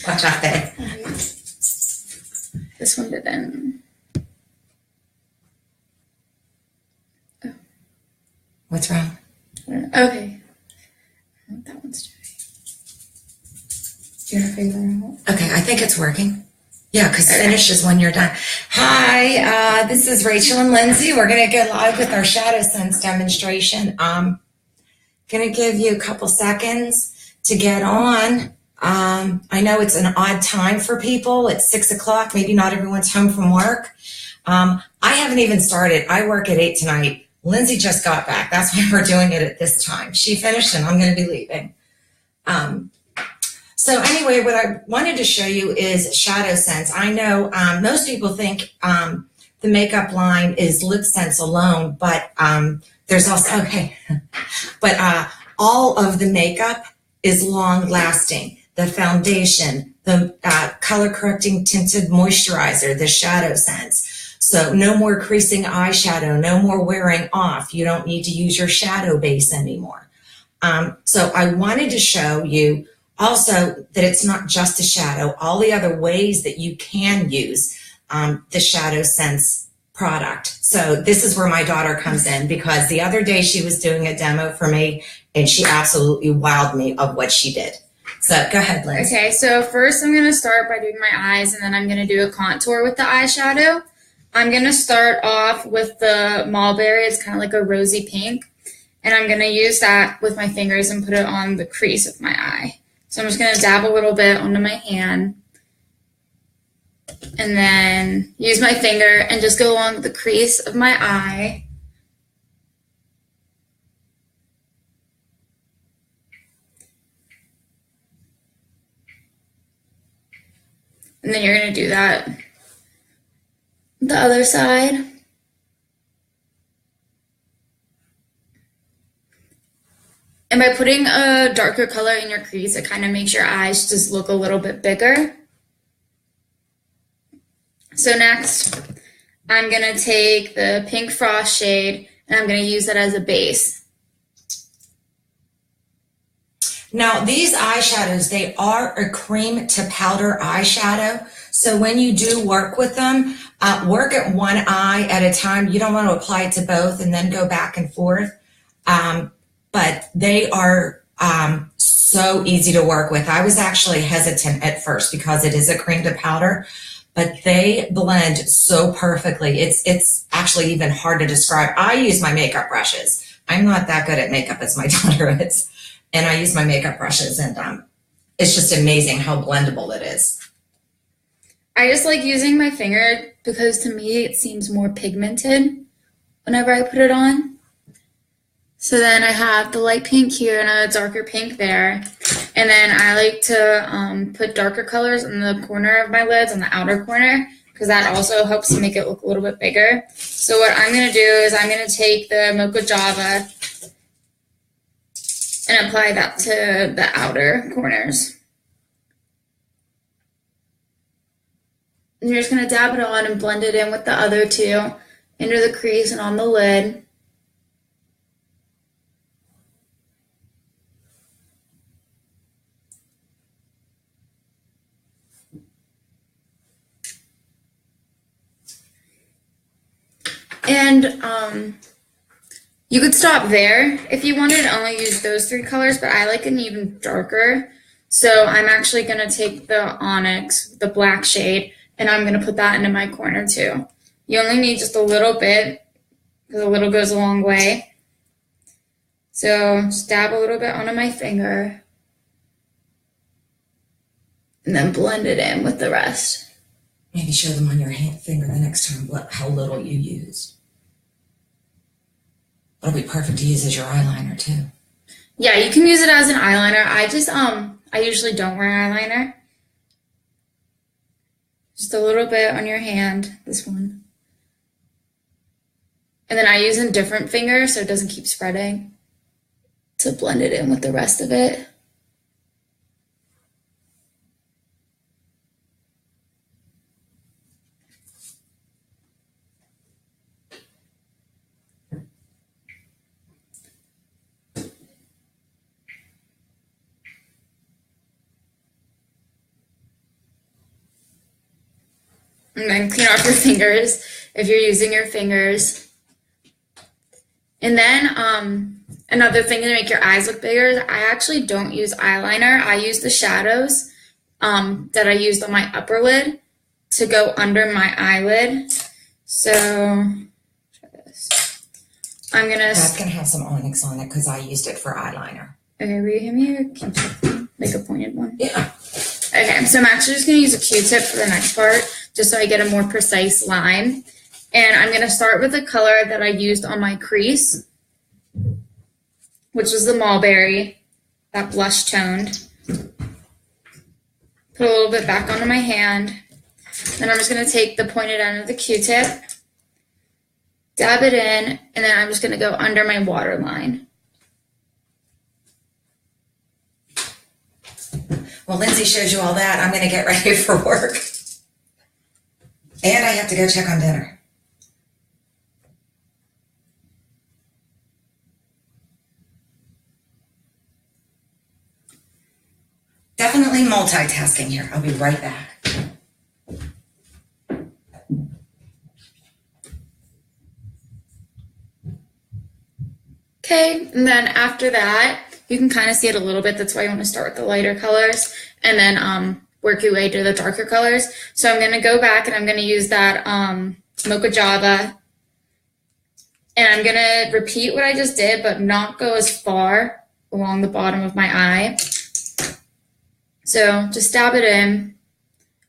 Watch out there. This one didn't. Oh. What's wrong? Okay. That one's doing. Do you want to figure it out? Okay, I think it's working. Yeah, because finish is when you're done. Hi, this is Rachel and Lindsay. We're going to go live with our ShadowSense demonstration. Going to give you a couple seconds to get on. I know it's an odd time for people. It's 6 o'clock. Maybe not everyone's home from work. I haven't even started. I work at 8 tonight. Lindsay just got back. That's why we're doing it at this time. She finished and I'm going to be leaving. So anyway, what I wanted to show you is ShadowSense. I know most people think the makeup line is LipSense alone, but there's also, okay, but all of the makeup is long lasting. The foundation, the color correcting tinted moisturizer, the ShadowSense. So no more creasing eyeshadow, no more wearing off. You don't need to use your shadow base anymore. So I wanted to show you also that it's not just a shadow, all the other ways that you can use the ShadowSense product. So this is where my daughter comes in, because the other day she was doing a demo for me and she absolutely wowed me of what she did. So go ahead, Liz. Okay, so first I'm going to start by doing my eyes, and then I'm going to do a contour with the eyeshadow. I'm going to start off with the Mulberry. It's kind of like a rosy pink. And I'm going to use that with my fingers and put it on the crease of my eye. So I'm just going to dab a little bit onto my hand. And then use my finger and just go along the crease of my eye. And then you're going to do that the other side. And by putting a darker color in your crease, it kind of makes your eyes just look a little bit bigger. So next, I'm going to take the Pink Frost shade, and I'm going to use that as a base. Now, these eyeshadows, they are a cream to powder eyeshadow. So when you do work with them, work at one eye at a time. You don't want to apply it to both and then go back and forth. But they are so easy to work with. I was actually hesitant at first because it is a cream to powder, but they blend so perfectly. It's actually even hard to describe. I use my makeup brushes. I'm not that good at makeup as my daughter is. And I use my makeup brushes, and it's just amazing how blendable it is. I just like using my finger because to me it seems more pigmented whenever I put it on. So then I have the light pink here and a darker pink there. And then I like to put darker colors in the corner of my lids, on the outer corner, because that also helps to make it look a little bit bigger. So what I'm going to do is I'm going to take the Mocha Java and apply that to the outer corners. And you're just going to dab it on and blend it in with the other two into the crease and on the lid. And you could stop there if you wanted to only use those three colors, but I like an even darker. So I'm actually going to take the Onyx, the black shade, and I'm going to put that into my corner too. You only need just a little bit, because a little goes a long way. So just dab a little bit onto my finger, and then blend it in with the rest. Maybe show them on your finger the next time how little you used. It'll be perfect to use as your eyeliner too. Yeah, you can use it as an eyeliner. I usually don't wear eyeliner. Just a little bit on your hand, this one. And then I use a different finger so it doesn't keep spreading to blend it in with the rest of it. And then clean off your fingers if you're using your fingers. And then another thing to make your eyes look bigger is I actually don't use eyeliner. I use the shadows that I used on my upper lid to go under my eyelid. So, try this. I'm gonna. That's gonna have some onyx on it because I used it for eyeliner. Okay, will you hand me your Q-tip? Make a pointed one. Yeah. Okay, so I'm actually just gonna use a Q-tip for the next part, just so I get a more precise line. And I'm gonna start with the color that I used on my crease, which was the mulberry, that blush toned. Put a little bit back onto my hand. Then I'm just going to take the pointed end of the Q-tip, dab it in, and then I'm just going to go under my waterline. Well, Lindsay showed you all that. I'm going to get ready for work. And I have to go check on dinner. Definitely multitasking here. I'll be right back. Okay, and then after that, you can kind of see it a little bit. That's why you want to start with the lighter colors and then work your way to the darker colors. So I'm going to go back and I'm going to use that Mocha Java. And I'm going to repeat what I just did, but not go as far along the bottom of my eye. So just dab it in.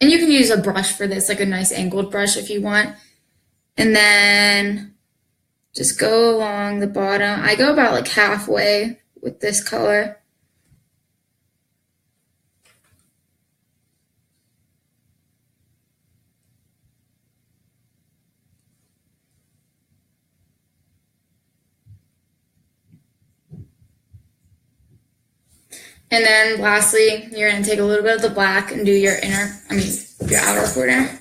And you can use a brush for this, like a nice angled brush if you want. And then just go along the bottom. I go about like halfway with this color. And then lastly, you're going to take a little bit of the black and do your your outer corner.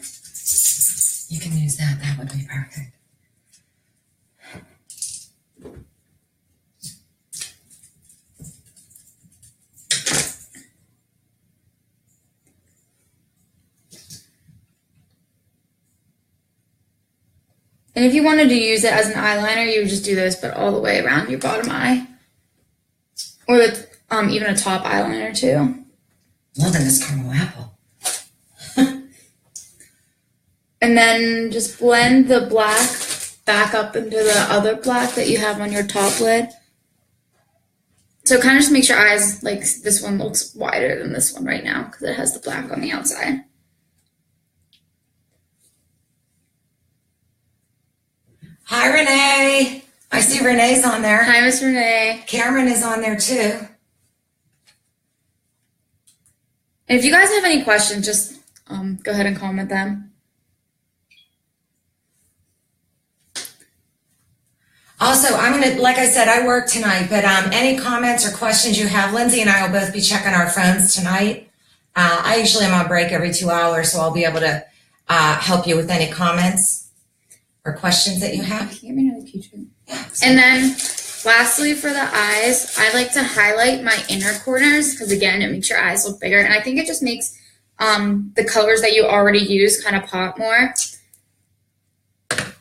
You can use that. That would be perfect. And if you wanted to use it as an eyeliner, you would just do this, but all the way around your bottom eye. Or the, even a top eyeliner too. Loving this caramel apple. And then just blend the black back up into the other black that you have on your top lid. So kind of just makes your eyes, like this one looks wider than this one right now because it has the black on the outside. Hi, Renee. I see Renee's on there. Hi, Miss Renee. Cameron is on there too. And if you guys have any questions, just go ahead and comment them. Also, I'm going to, like I said, I work tonight, but any comments or questions you have, Lindsay and I will both be checking our phones tonight. I usually am on break every 2 hours, so I'll be able to help you with any comments or questions that you have. And then lastly for the eyes, I like to highlight my inner corners because again, it makes your eyes look bigger. And I think it just makes the colors that you already use kind of pop more.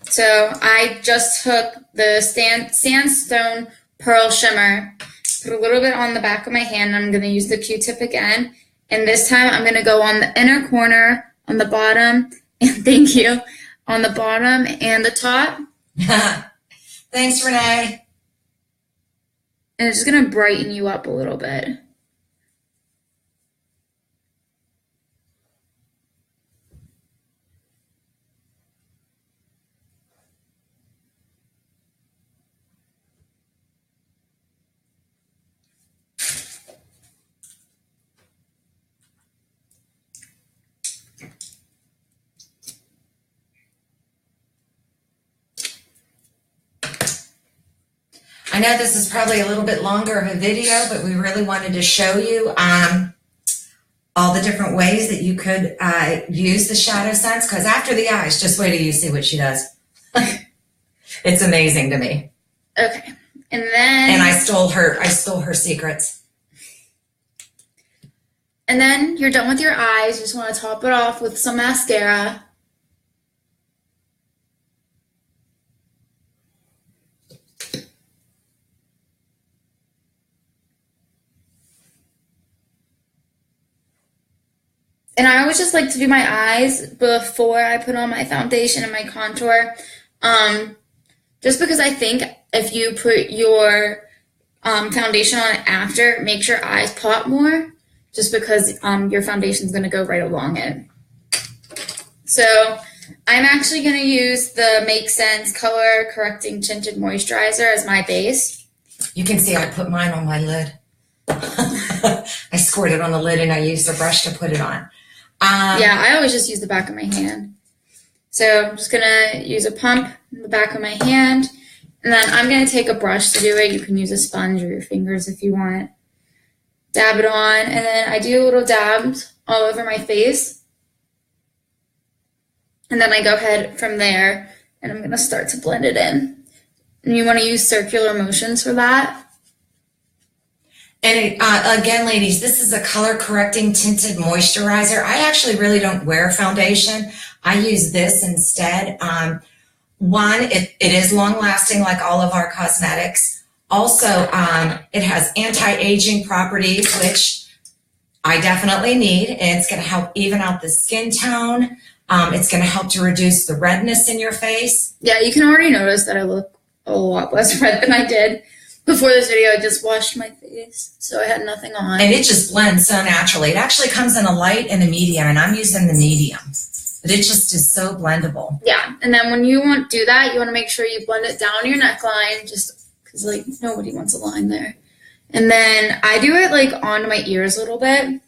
So I just took the Sandstone Pearl Shimmer, put a little bit on the back of my hand. I'm going to use the Q-tip again. And this time I'm going to go on the inner corner, on the bottom, and thank you, on the bottom and the top. Thanks, Renee. And it's just going to brighten you up a little bit. I know this is probably a little bit longer of a video, but we really wanted to show you all the different ways that you could use the ShadowSense, because after the eyes, just wait till you see what she does. It's amazing to me. Okay. And then... And I stole her secrets. And then you're done with your eyes. You just want to top it off with some mascara. And I always just like to do my eyes before I put on my foundation and my contour. Just because I think if you put your foundation on after, it makes your eyes pop more, just because your foundation is going to go right along it. So I'm actually going to use the Make Sense Color Correcting Tinted Moisturizer as my base. You can see I put mine on my lid. I scored it on the lid and I used a brush to put it on. Yeah, I always just use the back of my hand. So I'm just going to use a pump in the back of my hand. And then I'm going to take a brush to do it. You can use a sponge or your fingers if you want. Dab it on. And then I do little dabs all over my face. And then I go ahead from there and I'm going to start to blend it in. And you want to use circular motions for that. And again, ladies, this is a color correcting tinted moisturizer. I actually really don't wear foundation. I use this instead. One, it is long lasting like all of our cosmetics. Also, it has anti-aging properties, which I definitely need. And it's going to help even out the skin tone. It's going to help to reduce the redness in your face. Yeah, you can already notice that I look a lot less red than I did. Before this video, I just washed my face, so I had nothing on. And it just blends so naturally. It actually comes in a light and a medium, and I'm using the medium. But it just is so blendable. Yeah, and then when you want to do that, you want to make sure you blend it down your neckline, just because, like, nobody wants a line there. And then I do it, like, onto my ears a little bit,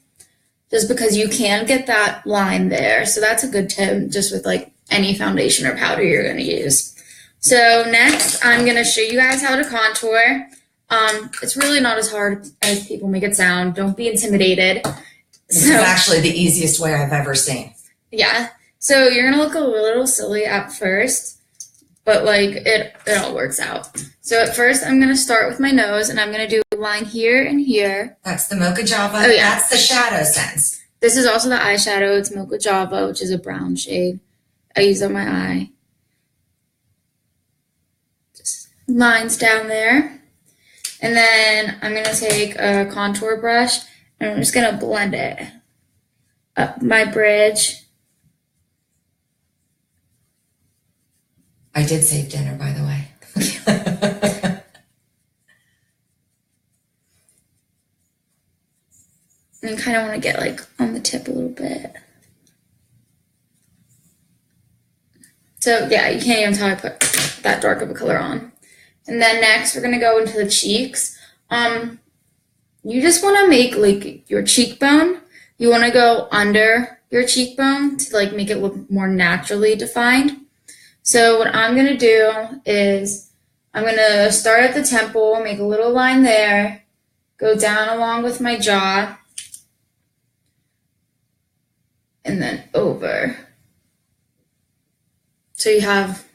just because you can get that line there. So that's a good tip, just with, like, any foundation or powder you're going to use. So next, I'm going to show you guys how to contour. It's really not as hard as people make it sound. Don't be intimidated. This is actually the easiest way I've ever seen. Yeah. So you're going to look a little silly at first, but like it all works out. So at first, I'm going to start with my nose, and I'm going to do a line here and here. That's the Mocha Java. Oh, yeah. That's the Shadowsence. This is also the eyeshadow. It's Mocha Java, which is a brown shade. I use on my eye. Lines down there, and then I'm going to take a contour brush and I'm just going to blend it up my bridge. I did save dinner, by the way. And you kind of want to get like on the tip a little bit. So yeah, you can't even tell I put that dark of a color on. And then next, we're going to go into the cheeks. You just want to make, like, your cheekbone. You want to go under your cheekbone to, like, make it look more naturally defined. So what I'm going to do is I'm going to start at the temple, make a little line there, go down along with my jaw, and then over. So you have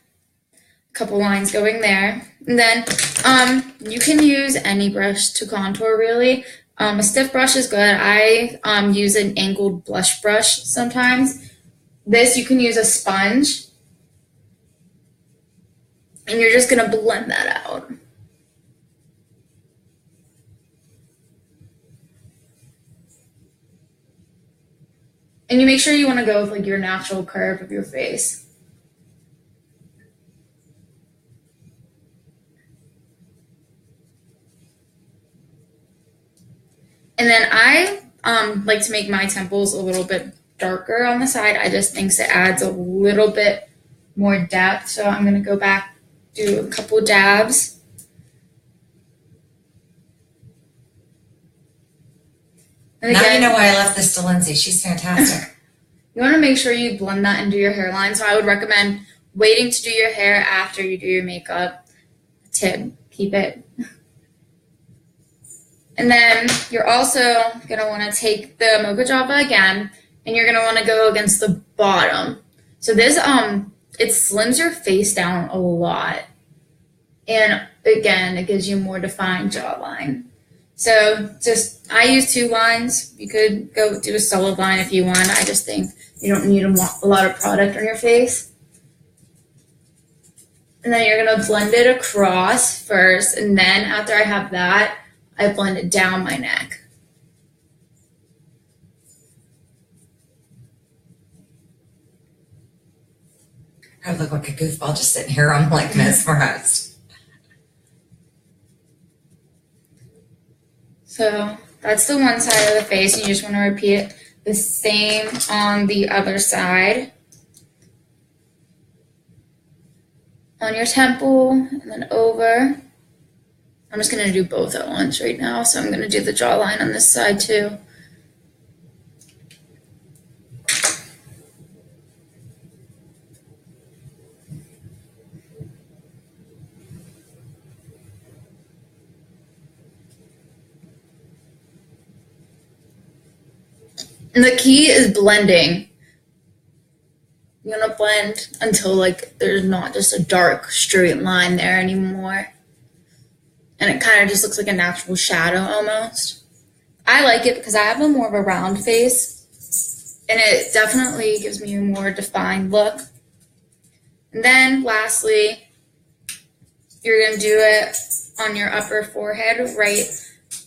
a couple lines going there. And then you can use any brush to contour, really. A stiff brush is good. I use an angled blush brush sometimes. This, you can use a sponge. And you're just going to blend that out. And you make sure you want to go with like your natural curve of your face. And then I like to make my temples a little bit darker on the side. I just think it adds a little bit more depth. So I'm going to go back, do a couple dabs. And again, now you know why I left this to Lindsay. She's fantastic. You want to make sure you blend that into your hairline. So I would recommend waiting to do your hair after you do your makeup. Tip, keep it. And then you're also going to want to take the Mocha Java again, and you're going to want to go against the bottom. So this, it slims your face down a lot. And again, it gives you more defined jawline. So I use 2 lines. You could go do a solid line if you want. I just think you don't need a lot of product on your face. And then you're going to blend it across first, and then after I have that, I blend it down my neck. I look like a goofball just sitting here. I'm like mesmerized. So that's the one side of the face, and you just want to repeat the same on the other side. On your temple, and then over. I'm just going to do both at once right now, so I'm going to do the jawline on this side too. And the key is blending. You want to blend until like there's not just a dark straight line there anymore. And it kind of just looks like a natural shadow almost. I like it because I have a more of a round face. And it definitely gives me a more defined look. And then lastly, you're going to do it on your upper forehead right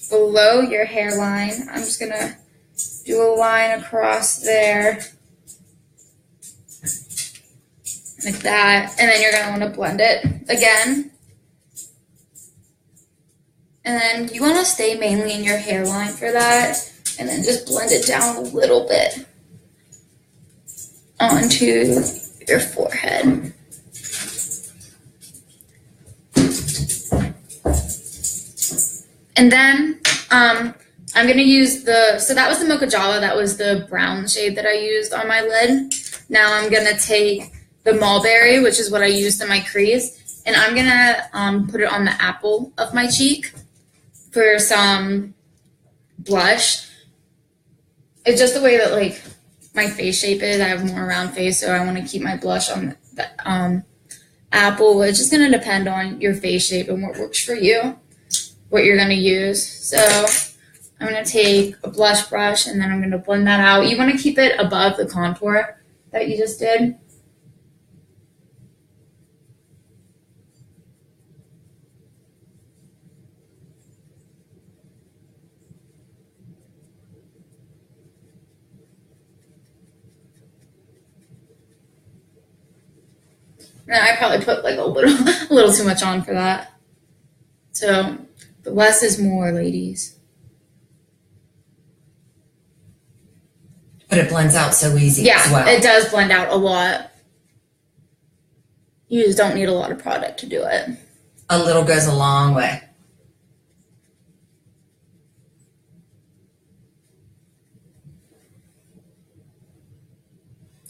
below your hairline. I'm just going to do a line across there. Like that. And then you're going to want to blend it again. And then you want to stay mainly in your hairline for that. And then just blend it down a little bit onto your forehead. And then I'm going to use so that was the Mocha Java. That was the brown shade that I used on my lid. Now I'm going to take the Mulberry, which is what I used in my crease, and I'm going to put it on the apple of my cheek for some blush. It's just the way that like my face shape is. I have a more round face, so I want to keep my blush on the apple. It's just going to depend on your face shape and what works for you, what you're going to use. So I'm going to take a blush brush, and then I'm going to blend that out. You want to keep it above the contour that you just did. And I probably put like a little too much on for that. So the less is more, ladies. But it blends out so easy as well. Yeah, it does blend out a lot. You just don't need a lot of product to do it. A little goes a long way.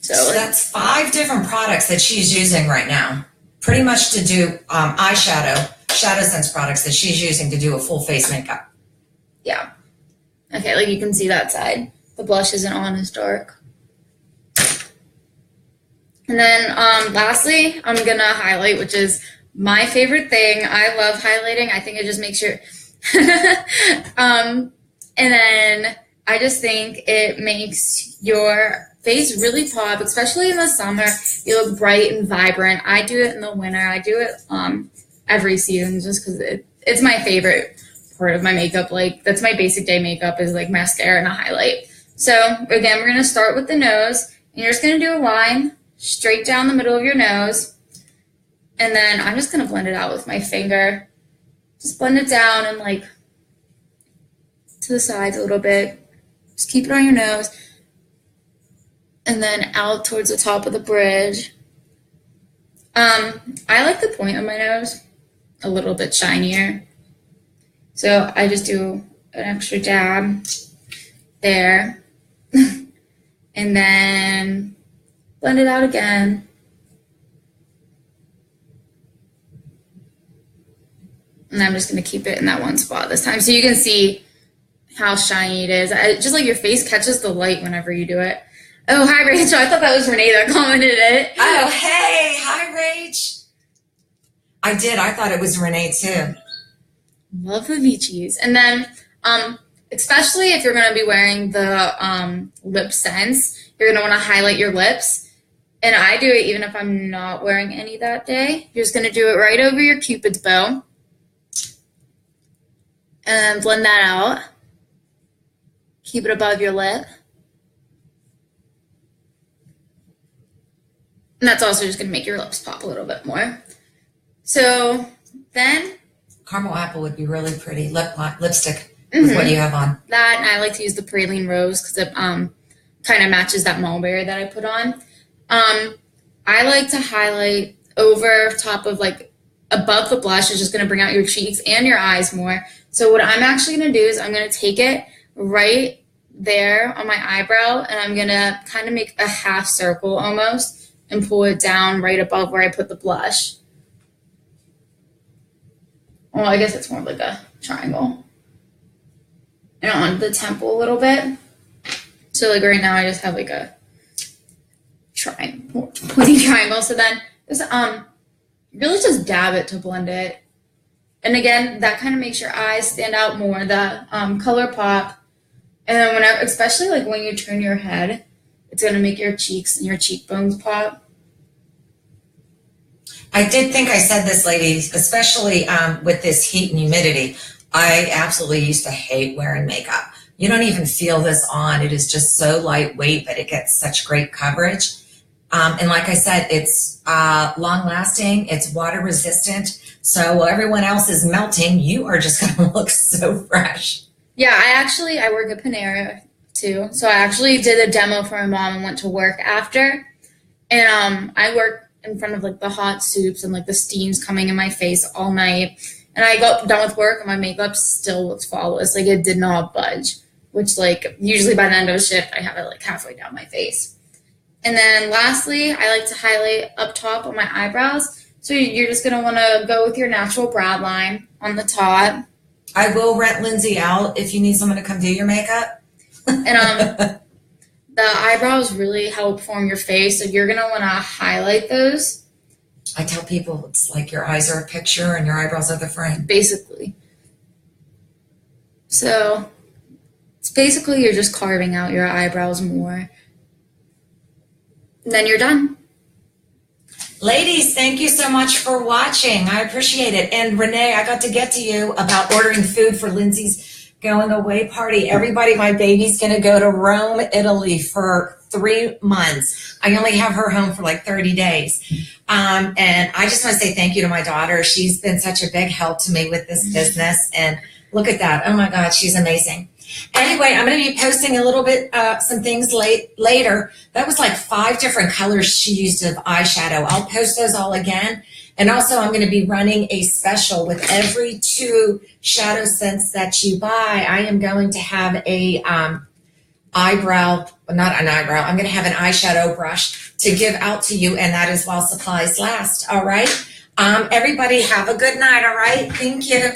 So that's 5 different products that she's using right now. Pretty much to do eyeshadow, ShadowSense products that she's using to do a full face makeup. Yeah. Okay, like you can see that side. The blush isn't on as dark. And then lastly, I'm going to highlight, which is my favorite thing. I love highlighting. I think it just makes your... and then I just think it makes your face really pop, especially in the summer. You look bright and vibrant. I do it in the winter. I do it every season just because it's my favorite part of my makeup. Like, that's my basic day makeup is like mascara and a highlight. So again, we're going to start with the nose, and you're just going to do a line straight down the middle of your nose. And then I'm just going to blend it out with my finger. Just blend it down and like to the sides a little bit. Just keep it on your nose. And then out towards the top of the bridge. I like the point of my nose a little bit shinier. So I just do an extra dab there. And then blend it out again. And I'm just going to keep it in that one spot this time. So you can see how shiny it is. Just like your face catches the light whenever you do it. Oh, hi, Rachel. I thought that was Renee that commented it. Oh, hey. Hi, Rach. I did. I thought it was Renee, too. Love the Vichis. And then, especially if you're going to be wearing the LipSense, you're going to want to highlight your lips. And I do it even if I'm not wearing any that day. You're just going to do it right over your Cupid's bow. And blend that out. Keep it above your lip. And that's also just going to make your lips pop a little bit more. So then... Caramel apple would be really pretty. Lipstick with what you have on. That, and I like to use the Praline Rose because it kind of matches that mulberry that I put on. I like to highlight over top of, like, above the blush is just going to bring out your cheeks and your eyes more. So what I'm actually going to do is I'm going to take it right there on my eyebrow, and I'm going to kind of make a half circle almost and pull it down right above where I put the blush. Well, I guess it's more like a triangle. And on the temple a little bit. So like right now I just have like a pointy triangle. So then just really just dab it to blend it. And again, that kind of makes your eyes stand out more, the color pop. And then whenever, especially like when you turn your head, it's gonna make your cheeks and your cheekbones pop. I did think I said this, ladies, especially with this heat and humidity. I absolutely used to hate wearing makeup. You don't even feel this on. It is just so lightweight, but it gets such great coverage. And like I said, it's long lasting. It's water resistant. So while everyone else is melting, you are just going to look so fresh. Yeah, I work at Panera too. So I actually did a demo for my mom and went to work after. And I work in front of like the hot soups and like the steams coming in my face all night. And I got done with work and my makeup still looks flawless. Like it did not budge, which like usually by the end of a shift, I have it like halfway down my face. And then lastly, I like to highlight up top on my eyebrows. So you're just going to want to go with your natural brow line on the top. I will rent Lindsay out if you need someone to come do your makeup. And the eyebrows really help form your face, so you're going to want to highlight those. I tell people it's like your eyes are a picture and your eyebrows are the frame. Basically. So it's basically you're just carving out your eyebrows more. And then you're done. Ladies, thank you so much for watching. I appreciate it. And Renee, I got to get to you about ordering food for Lindsay's going away party. Everybody, my baby's going to go to Rome, Italy for 3 months. I only have her home for like 30 days. And I just want to say thank you to my daughter. She's been such a big help to me with this business. And look at that. Oh my God, she's amazing. Anyway, I'm going to be posting a little bit, some things later. That was like 5 different colors she used of eyeshadow. I'll post those all again. And also I'm going to be running a special with every 2 ShadowSense that you buy. I am going to have a eyebrow, not an eyebrow. I'm going to have an eyeshadow brush to give out to you. And that is while supplies last. All right. Everybody have a good night. All right. Thank you.